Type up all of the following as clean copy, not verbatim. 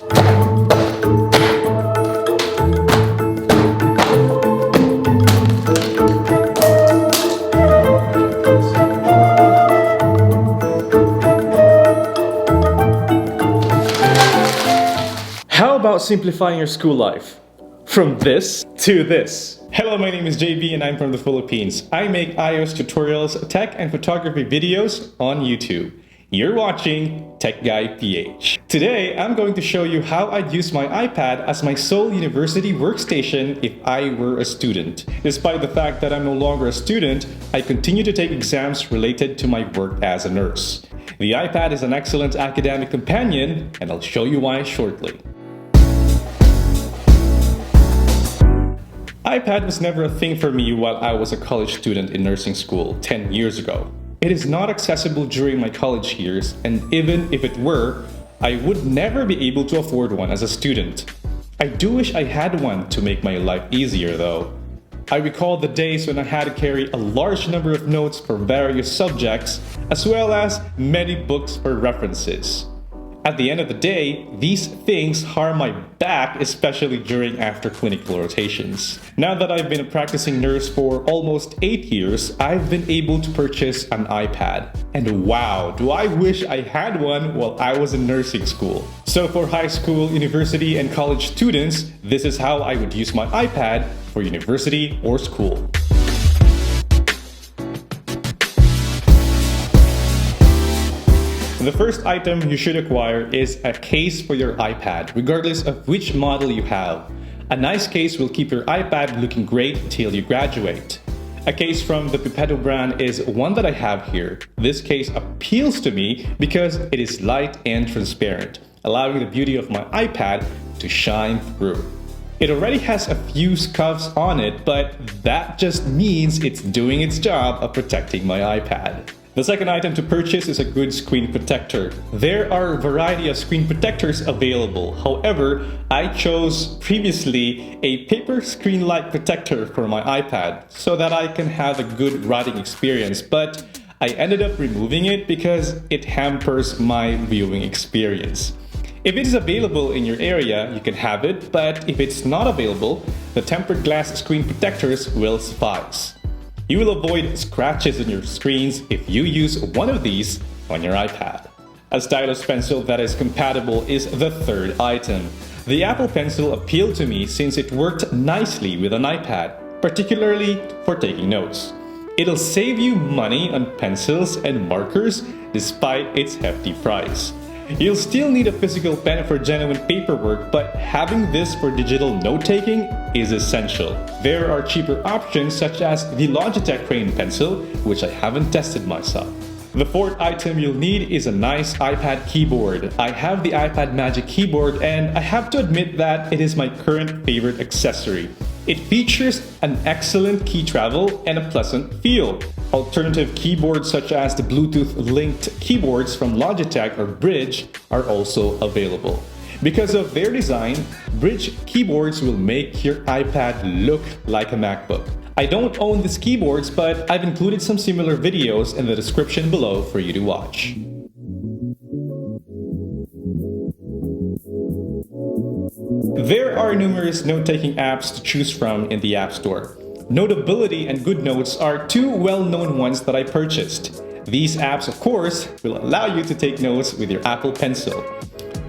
How about simplifying your school life? From this to this. Hello, my name is JB and I'm from the Philippines. I make iOS tutorials, tech and photography videos on YouTube. You're watching Tech Guy PH. Today, I'm going to show you how I'd use my iPad as my sole university workstation if I were a student. Despite the fact that I'm no longer a student, I continue to take exams related to my work as a nurse. The iPad is an excellent academic companion, and I'll show you why shortly. iPad was never a thing for me while I was a college student in nursing school 10 years ago. It is not accessible during my college years, and even if it were, I would never be able to afford one as a student. I do wish I had one to make my life easier though. I recall the days when I had to carry a large number of notes for various subjects, as well as many books for references. At the end of the day, these things harm my back, especially during after-clinical rotations. Now that I've been a practicing nurse for almost 8 years, I've been able to purchase an iPad. And wow, do I wish I had one while I was in nursing school. So for high school, university, and college students, this is how I would use my iPad for university or school. The first item you should acquire is a case for your iPad, regardless of which model you have. A nice case will keep your iPad looking great till you graduate. A case from the Pipetto brand is one that I have here. This case appeals to me because it is light and transparent, allowing the beauty of my iPad to shine through. It already has a few scuffs on it, but that just means it's doing its job of protecting my iPad. The second item to purchase is a good screen protector. There are a variety of screen protectors available. However, I chose previously a paper screen-like protector for my iPad so that I can have a good writing experience, but I ended up removing it because it hampers my viewing experience. If it is available in your area, you can have it, but if it's not available, the tempered glass screen protectors will suffice. You will avoid scratches on your screens if you use one of these on your iPad. A stylus pencil that is compatible is the third item. The Apple Pencil appealed to me since it worked nicely with an iPad, particularly for taking notes. It'll save you money on pencils and markers despite its hefty price. You'll still need a physical pen for genuine paperwork, but having this for digital note-taking is essential. There are cheaper options such as the Logitech Crayon Pencil, which I haven't tested myself. The fourth item you'll need is a nice iPad keyboard. I have the iPad Magic Keyboard and I have to admit that it is my current favorite accessory. It features an excellent key travel and a pleasant feel. Alternative keyboards such as the Bluetooth-linked keyboards from Logitech or Bridge are also available. Because of their design, Bridge keyboards will make your iPad look like a MacBook. I don't own these keyboards, but I've included some similar videos in the description below for you to watch. There are numerous note-taking apps to choose from in the App Store. Notability and GoodNotes are two well-known ones that I purchased. These apps, of course, will allow you to take notes with your Apple Pencil.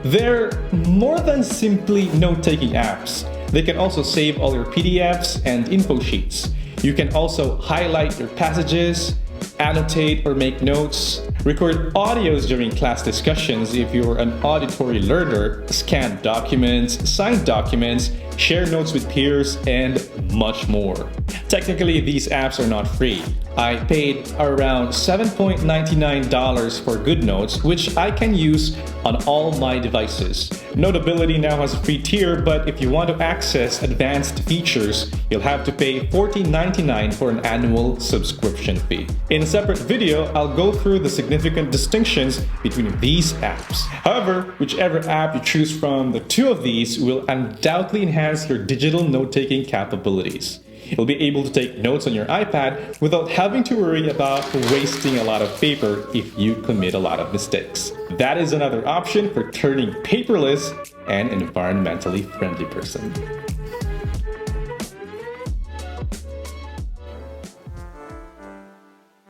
They're more than simply note-taking apps. They can also save all your PDFs and info sheets. You can also highlight your passages, annotate or make notes, record audios during class discussions if you're an auditory learner, scan documents, sign documents, share notes with peers, and much more. Technically, these apps are not free. I paid around $7.99 for GoodNotes, which I can use on all my devices. Notability now has a free tier, but if you want to access advanced features, you'll have to pay $14.99 for an annual subscription fee. In a separate video, I'll go through the significant distinctions between these apps. However, whichever app you choose from the two of these will undoubtedly enhance your digital note-taking capabilities. You'll be able to take notes on your iPad without having to worry about wasting a lot of paper if you commit a lot of mistakes. That is another option for turning paperless and an environmentally friendly person.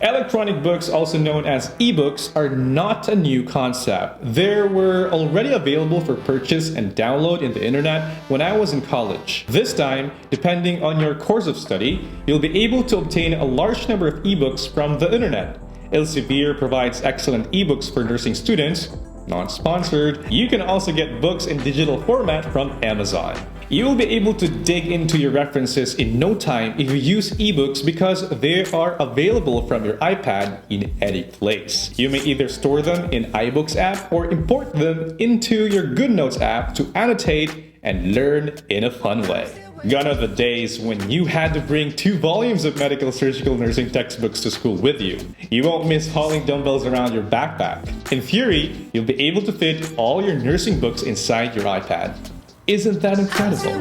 Electronic books, also known as ebooks, are not a new concept. They were already available for purchase and download in the internet when I was in college. This time, depending on your course of study, you'll be able to obtain a large number of ebooks from the internet. Elsevier provides excellent ebooks for nursing students. Not sponsored. You can also get books in digital format from Amazon. You will be able to dig into your references in no time if you use ebooks because they are available from your iPad in any place. You may either store them in iBooks app or import them into your GoodNotes app to annotate and learn in a fun way. Gone are the days when you had to bring 2 volumes of medical surgical nursing textbooks to school with you. You won't miss hauling dumbbells around your backpack. In theory, you'll be able to fit all your nursing books inside your iPad. Isn't that incredible?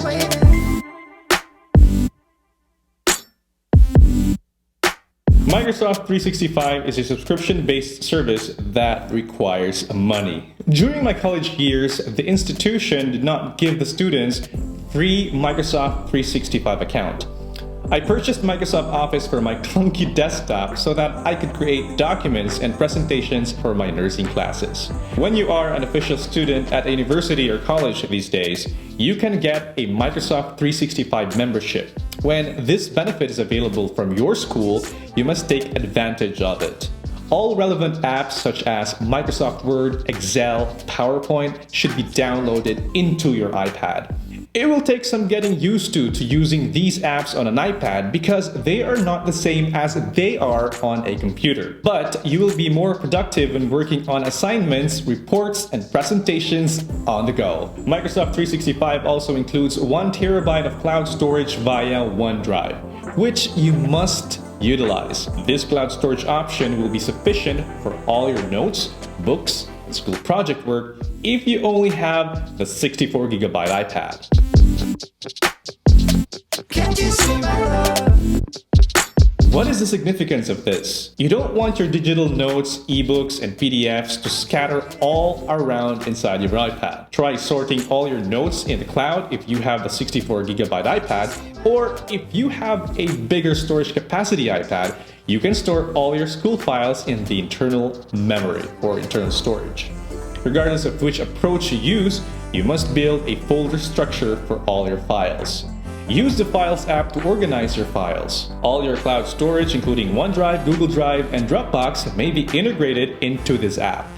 Microsoft 365 is a subscription-based service that requires money. During my college years, the institution did not give the students free Microsoft 365 account. I purchased Microsoft Office for my clunky desktop so that I could create documents and presentations for my nursing classes. When you are an official student at a university or college these days, you can get a Microsoft 365 membership. When this benefit is available from your school, you must take advantage of it. All relevant apps such as Microsoft Word, Excel, PowerPoint should be downloaded into your iPad. It will take some getting used to using these apps on an iPad because they are not the same as they are on a computer. But you will be more productive when working on assignments, reports, and presentations on the go. Microsoft 365 also includes 1 terabyte of cloud storage via OneDrive, which you must utilize. This cloud storage option will be sufficient for all your notes, books, and school project work if you only have the 64GB iPad. Can't you see my love? What is the significance of this? You don't want your digital notes, ebooks, and PDFs to scatter all around inside your iPad. Try sorting all your notes in the cloud if you have the 64GB iPad, or if you have a bigger storage capacity iPad, you can store all your school files in the internal memory or internal storage. Regardless of which approach you use, you must build a folder structure for all your files. Use the Files app to organize your files. All your cloud storage, including OneDrive, Google Drive, and Dropbox, may be integrated into this app.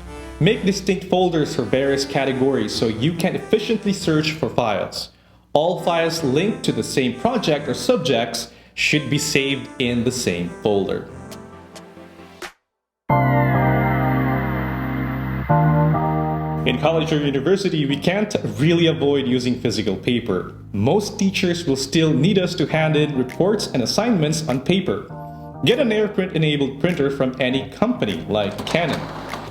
Make distinct folders for various categories so you can efficiently search for files. All files linked to the same project or subjects should be saved in the same folder. In college or university, we can't really avoid using physical paper. Most teachers will still need us to hand in reports and assignments on paper. Get an AirPrint-enabled printer from any company like Canon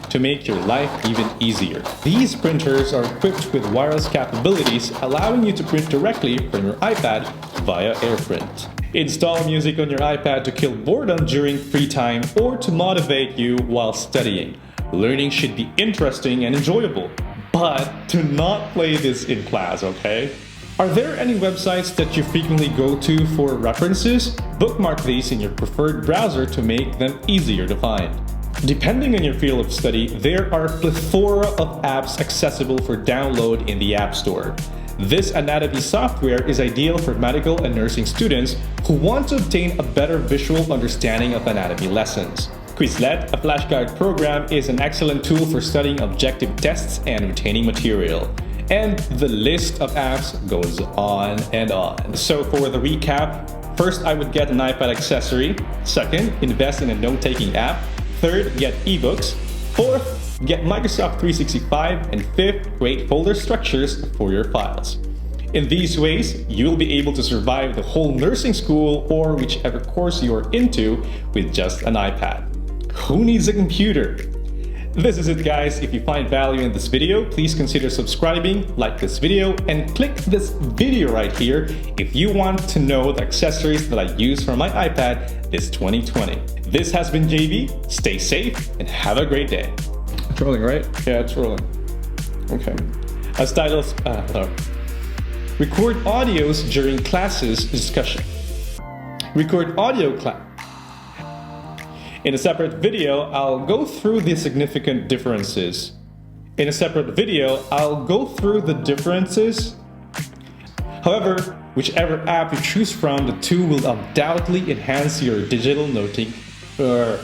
to make your life even easier. These printers are equipped with wireless capabilities, allowing you to print directly from your iPad via AirPrint. Install music on your iPad to kill boredom during free time or to motivate you while studying. Learning should be interesting and enjoyable, but do not play this in class, okay? Are there any websites that you frequently go to for references? Bookmark these in your preferred browser to make them easier to find. Depending on your field of study, there are a plethora of apps accessible for download in the App Store. This anatomy software is ideal for medical and nursing students who want to obtain a better visual understanding of anatomy lessons. Quizlet, a flashcard program, is an excellent tool for studying objective tests and retaining material. And the list of apps goes on and on. So for the recap, first I would get an iPad accessory. Second, invest in a note-taking app. Third, get ebooks. Fourth, get Microsoft 365. And fifth, create folder structures for your files. In these ways, you'll be able to survive the whole nursing school or whichever course you're into with just an iPad. Who needs a computer? This is it, guys. If you find value in this video, please consider subscribing, like this video, and click this video right here if you want to know the accessories that I use for my iPad this 2020. This has been JV. Stay safe and have a great day. It's rolling, right? Yeah, it's rolling. Okay. as titles, record audios during classes discussion. Record audio class. In a separate video, I'll go through the significant differences. In a separate video, I'll go through the differences. However, whichever app you choose from, the two will undoubtedly enhance your digital noting or